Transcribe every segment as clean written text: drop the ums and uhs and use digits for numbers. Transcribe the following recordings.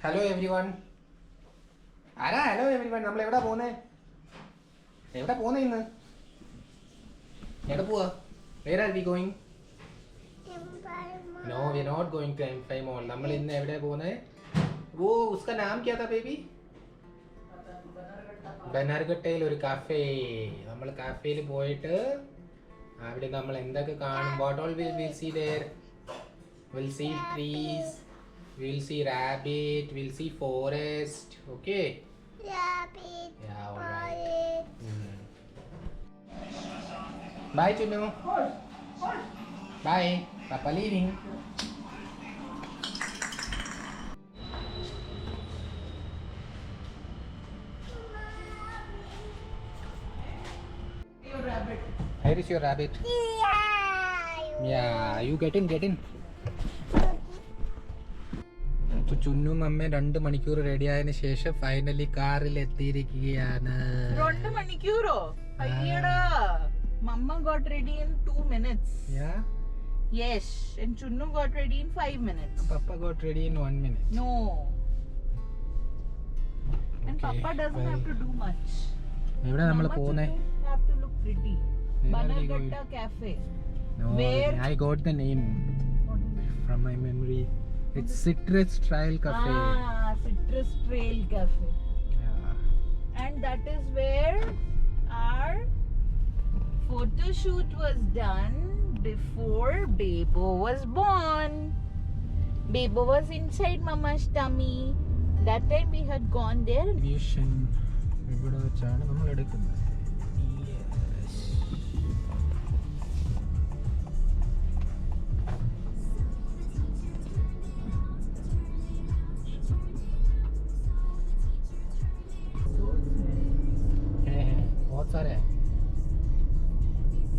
Hello every one. ആരാ hello every one? നമ്മൾ എവിടെ പോകുന്നേ ഇന്ന്? എവിടെ പോവാ? Where are we going? No, we are not going to M5 mall. നമ്മൾ ഇന്ന് എവിടെ പോകുന്നത്? वो उसका नाम क्या था बेबी? ബനർഘട്ടയിൽ ഒരു കഫേ. നമ്മൾ കഫേയിൽ പോയിട്ട് അവിടെ നമ്മൾ എന്തൊക്കെ കാണും? What all will see there? Will see trees, we'll see rabbit, we'll see forest. Okay, Rabbit. yeah, all right. Bye Chunu. Bye, Papa leaving. Here is your rabbit. Yeah, you get in. ചുന്നും അമ്മ 2 മണിക്കൂർ ready ആയതിനു ശേഷം finally കാറിൽ എത്തിയിരിക്കുകയാണ്. 2 മണിക്കൂറോ? അയ്യടാ, മമ്മ got ready in 2 minutes. Yeah? Yes, and Chunnu got ready in 5 minutes. Papa got ready in 1 minute. No. And Okay, Papa doesn't have to do much. എവിടെ നമ്മൾ പോകുന്നേ? Chunnu have to look pretty. Where are we Banarghatta Cafe. No, Where? I got the name from my memory. It's Citrus Trail Cafe. Citrus Trail Cafe. Yeah. And that is where our photo shoot was done before Bebo was born. Bebo was inside Mama's tummy. That time we had gone there. Vision ഇവിടെ വെച്ചാണ് നമ്മൾ എടുക്കുന്നത്.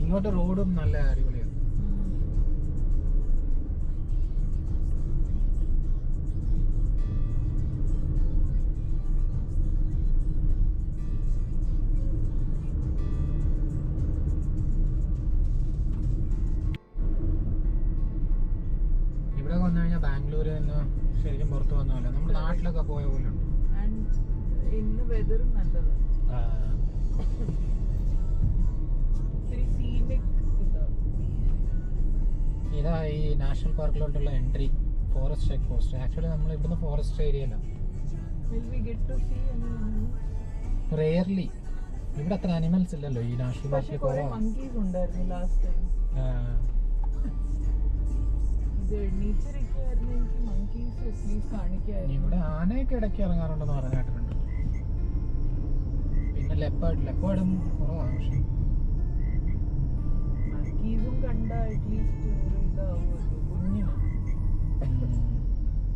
ഇങ്ങോട്ട് റോഡും നല്ല അടിപൊളിയാണ്. ഇവിടെ വന്നു കഴിഞ്ഞാൽ ബാംഗ്ലൂരിൽ നിന്ന് ശരിക്കും പുറത്ത് വന്ന പോലെ നമ്മുടെ നാട്ടിലൊക്കെ പോയ പോലെ ഉണ്ട്. ഇന്ന് വെതറും നല്ലതാണ്. ഇതാ ഈ നാഷണൽ പാർക്കിലോട്ടുള്ള entry, forest check post. Actually നമ്മൾ ഇവിടുന്ന് ഫോറസ്റ്റ് ഏരിയയിലാണ്. റെയർലി ഇവിടെ അത്ര അനിമൽസ് ഇല്ലല്ലോ ഈ നാഷണൽ പാർക്കിൽ. ഇവിടെ ആനയൊക്കെ ഇടയ്ക്ക് ഇറങ്ങാറുണ്ടെന്ന് പറഞ്ഞു കേട്ടിട്ടുണ്ട്. പിന്നെ ലെപ്പേർഡും കുറവാണ്. പക്ഷെ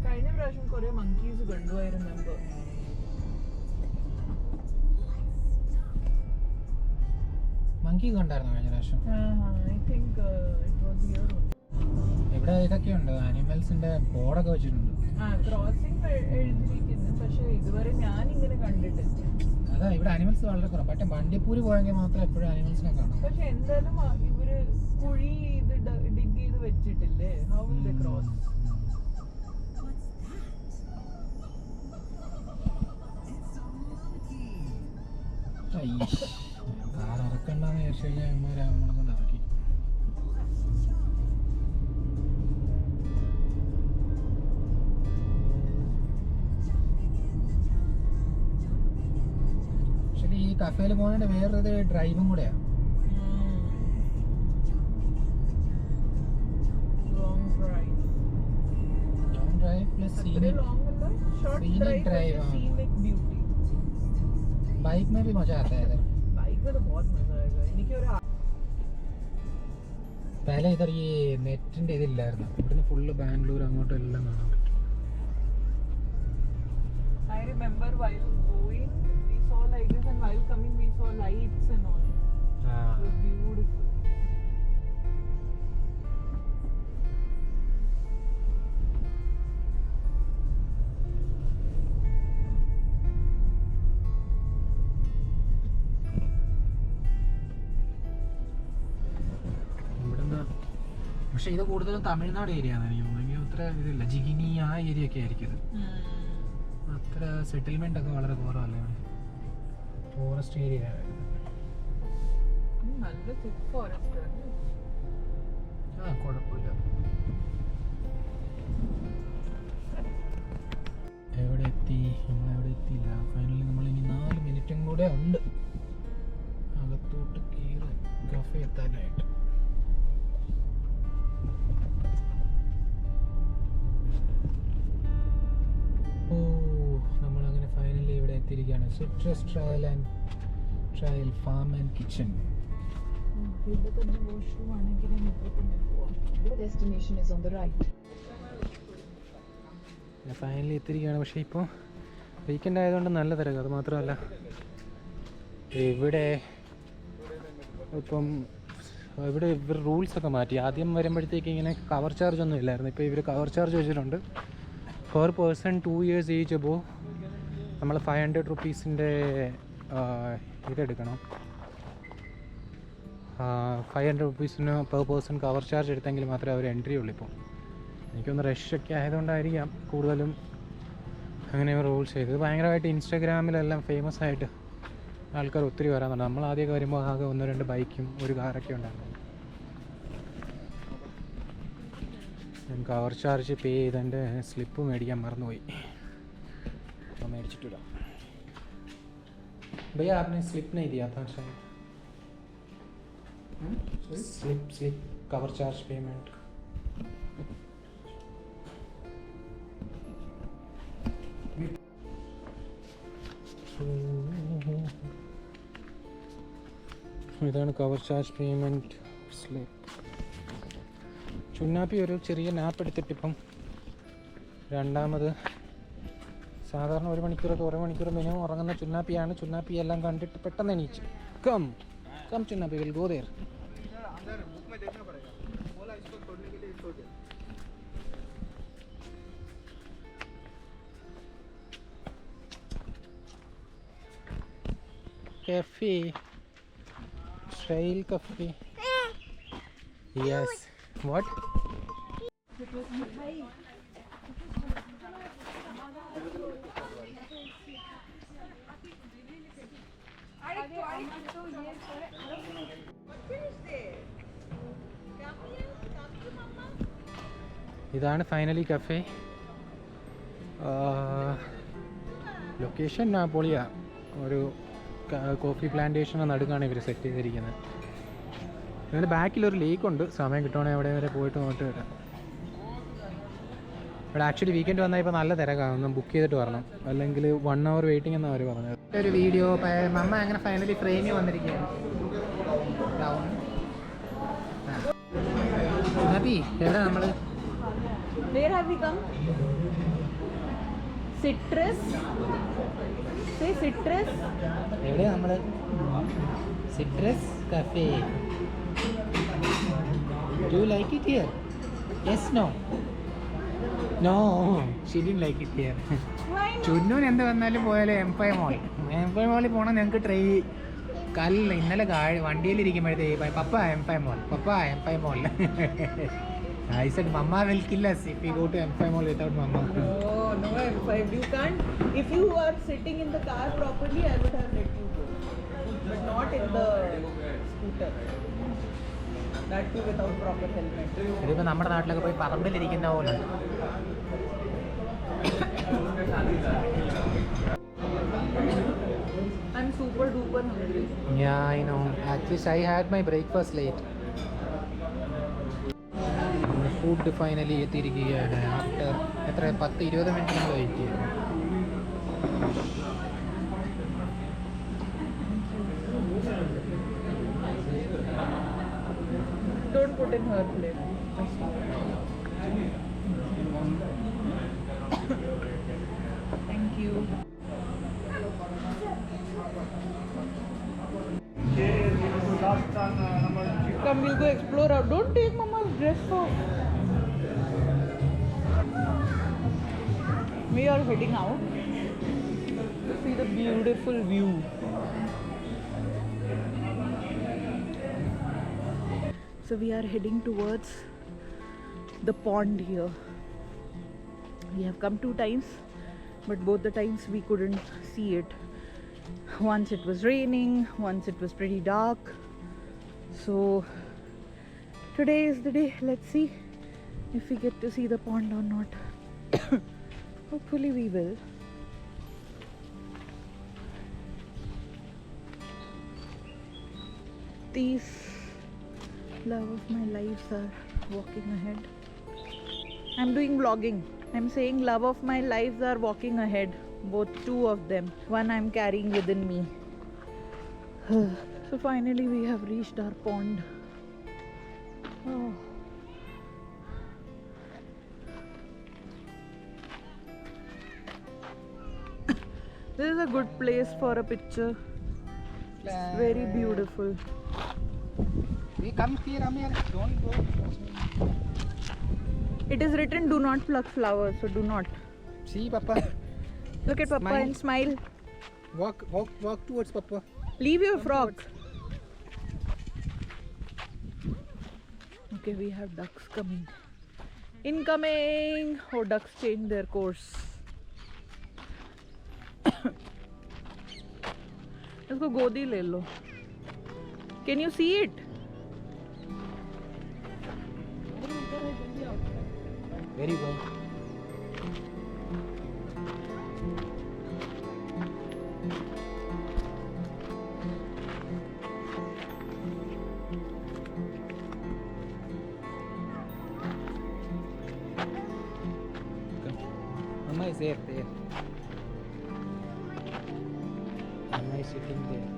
കഴിഞ്ഞ പ്രാവശ്യം കുറെ മങ്കീസ് കണ്ടുപോയിരുന്നു. മങ്കി കണ്ടായിരുന്നു കഴിഞ്ഞ പ്രാവശ്യം. ഇവിടെ ഇതൊക്കെ ഉണ്ട്, ആനിമൽസിന്റെ ബോർഡൊക്കെ വെച്ചിട്ടുണ്ട്. ക്രോസിംഗ് എഴുതിയിരിക്കുന്നു, പക്ഷെ ഇതുവരെ ഞാൻ ഇങ്ങനെ കണ്ടിട്ടില്ല. അതാ ഇവിടെ അനിമൽസ് വളരെ കുറവ്. പക്ഷെ വണ്ടിപ്പൂര് പോയെങ്കിൽ മാത്രം എപ്പോഴും അനിമൽസിനെ കാണാം. പക്ഷെ എന്തായാലും ഇവര് കുഴി ഡിഗ് ചെയ്ത് വെച്ചിട്ടില്ലേ? How will they cross? Car ഇറക്കണ്ടെന്ന് വിചാരിച്ചു കഴിഞ്ഞാൽ ഇവന്മാരെ നമ്മളെ കൊണ്ട് ഇറക്കി. ആക്ച്വലി ഈ കഫേയിൽ പോകുന്നതിന്റെ വേറൊരു ഡ്രൈവും കൂടെയാണ്. Long drive plus scenic drive. Bike में भी मजा आता है इधर. बाइक में तो बहुत मजा आएगा. എനിക്ക് ഒരു पहले इधर ये നെറ്റിന്റെ ഇതില്ലായിരുന്നു. ഇവിടുന്ന് ഫുള്ള് ബാംഗ്ലൂർ അങ്ങോട്ടും എല്ലാം കാണാൻ പറ്റും. I remember while going we saw like this, and while coming we saw lights and all. It was beautiful. പക്ഷെ ഇത് കൂടുതലും തമിഴ്നാട് ഏരിയ ആണ്. എനിക്ക് തോന്നുന്നു ഇത്ര ഇതില്ല. ജിഗിനി ആ ഏരിയ ഒക്കെ ആയിരിക്കും ഇത്. ഇത്ര സെറ്റിൽമെന്റ് ഒക്കെ വളരെ കുറവല്ലേ ഇവിടെ. ഫോറസ്റ്റ് ഏരിയ നല്ല തിക്ക് ഫോറസ്റ്റ് ആണ്. ആ കുഴപ്പമില്ല. എവിടെ എത്തി? നമ്മളെവിടെ എത്തിയില്ല. ഫൈനലി നമ്മളിനി 4 മിനിറ്റും കൂടെ ഉണ്ട് അകത്തോട്ട് കയറി കഫേ എത്താനായിട്ട്. ഓ, നമ്മളങ്ങനെ ഫൈനലി ഇവിടെ എത്തിയിരിക്കുകയാണ്. Citrus trail farm and kitchen. ഇവിടെ തന്നെ വാഷ്റൂം ആണെങ്കിൽ destination is on the right. Finally എത്തിയിരിക്കുകയാണ്. പക്ഷേ ഇപ്പോൾ വീക്കെൻഡ് ആയതുകൊണ്ട് നല്ല തിരക്ക്. അത് മാത്രമല്ല ഇവിടെ ഇപ്പം ഇവർ റൂൾസൊക്കെ മാറ്റി. ആദ്യം വരുമ്പോഴത്തേക്ക് ഇങ്ങനെ കവർ ചാർജ് ഒന്നും ഇല്ലായിരുന്നു. ഇപ്പോൾ ഇവർ കവർ ചാർജ് വെച്ചിട്ടുണ്ട്. പെർ പേഴ്സൺ 2 years ഏജ് അബോ നമ്മൾ 500 റുപ്പീസിൻ്റെ ഇതെടുക്കണം. 500 റുപ്പീസിന് പെർ പേഴ്സൺ കവർ ചാർജ് എടുത്തെങ്കിൽ മാത്രമേ അവർ എൻട്രി ഉള്ളൂ. ഇപ്പോൾ എനിക്കൊന്ന് റഷൊക്കെ ആയതുകൊണ്ടായിരിക്കാം കൂടുതലും അങ്ങനെ റൂൾസ് ചെയ്തത്. ഭയങ്കരമായിട്ട് ഇൻസ്റ്റാഗ്രാമിലെല്ലാം ഫേമസ് ആയിട്ട് ആൾക്കാർ ഒത്തിരി വരാറുണ്ട്. നമ്മൾ ആദ്യമൊക്കെ വരുമ്പോൾ ആകെ 1-2 ബൈക്കും ഒരു കാറൊക്കെ ഉണ്ടായിരുന്നു. ഞാൻ കവർ ചാർജ് പേ ചെയ്തതിൻ്റെ സ്ലിപ്പ് മേടിക്കാൻ മറന്നുപോയി. അപ്പോൾ മേടിച്ചിട്ടില്ല. भैया आपने स्लिप नहीं दिया था शायद. Slip cover charge payment. ഇതാണ് കവർ ചാർജ് പേയ്മെൻറ്റ് സ്ലിപ്പ്. ചുണ്ണാപ്പി ഒരു ചെറിയ നാപ്പ് എടുത്തിട്ടിപ്പം രണ്ടാമത് സാധാരണ 1 മണിക്കൂറൊക്കെ 1 മണിക്കൂർ മിനിമം ഉറങ്ങുന്ന ചുണ്ണാപ്പിയാണ്. ചുണ്ണാപ്പി എല്ലാം കണ്ടിട്ട് പെട്ടെന്ന് എണീച്ച് കം ചുണ്ണാപ്പി will go there. cafe trail cafe. Yes, what? ഇതാണ് ഫൈനലി കഫേ. ലൊക്കേഷൻ പൊളിയാ. ഒരു കോഫി പ്ലാന്റേഷന് നടുക്കാണ് ഇവർ സെറ്റ് ചെയ്തിരിക്കുന്നത്. ഇതിൻ്റെ ബാക്കിലൊരു ലേക്കുണ്ട്. സമയം കിട്ടുവാണെങ്കിൽ അവിടെ വരെ പോയിട്ട് നോട്ട് വരാം. ഇവിടെ ആക്ച്വലി വീക്കെൻഡ് വന്നാൽ ഇപ്പോൾ നല്ല തിരക്കാണ്. ഒന്ന് ബുക്ക് ചെയ്തിട്ട് വരണം, അല്ലെങ്കിൽ 1 hour വെയിറ്റിംഗ് എന്നാണ് അവർ പറഞ്ഞത്. ഒരു വീഡിയോ മമ്മ അങ്ങനെ ഫൈനലി ഫ്രെയിമിൽ വന്നിരിക്കുകയാണ്. എവിടെ നമ്മൾ Where have we come? Citrus. Say citrus. എവിടെയാ നമ്മൾ? Citrus cafe. Do you like it here? Yes, no. No, she didn't like it here. Why not? ചുന്നൂന് എന്ത് വന്നാലും പോയാലും എംപയർ മോളിൽ പോകണം. ഞങ്ങൾക്ക് കല്ല് ഇന്നലെ വണ്ടിയിലിരിക്കുമ്പോഴത്തേക്ക് പപ്പ Empire mall. I said Mama will kill us if we go to Empire Mall without Mama. Oh no, if you can't. If you are sitting in the car properly, I would have let you go, but not in the scooter. That too without proper helmet. ഇതിപ്പോൾ നമ്മുടെ നാട്ടിലൊക്കെ പോയി പറമ്പിലിരിക്കുന്ന പോലെ. I'm super duper hungry. Yeah, I know. At least I had my breakfast late. Food finally എത്തിയിരിക്കുകയാണ്. After 10-20 minute നമ്മൾ wait ചെയ്യും. Don't put in her plate. Thank you. Come, we'll go explore out. Don't take Mama's dress off. We are heading out to see the beautiful view. So we are heading towards the pond here. We have come 2 times. but both the times we couldn't see it. Once it was raining, once it was pretty dark. So today is the day. Let's see if we get to see the pond or not. Hopefully we will. These love of my lives are walking ahead. I'm doing vlogging. I'm saying love of my lives are walking ahead. Both two of them. One I'm carrying within me. So finally we have reached our pond. Oh. This is a good place for a picture. It's very beautiful. We come here, Amir. Don't go. It is written do not pluck flowers, so do not. See, Papa. Look at Papa Smile. and smile. Walk towards Papa. Leave your frog. Okay, we have ducks coming. Incoming! Oh, ducks change their course. इसको गोदी ले लो. Can you see it? Very well. Mama is there. Mama is sitting there.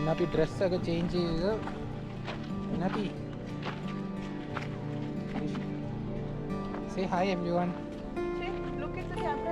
Napi dress aga change cheyuga. Napi. Say hi everyone. Look at the camera.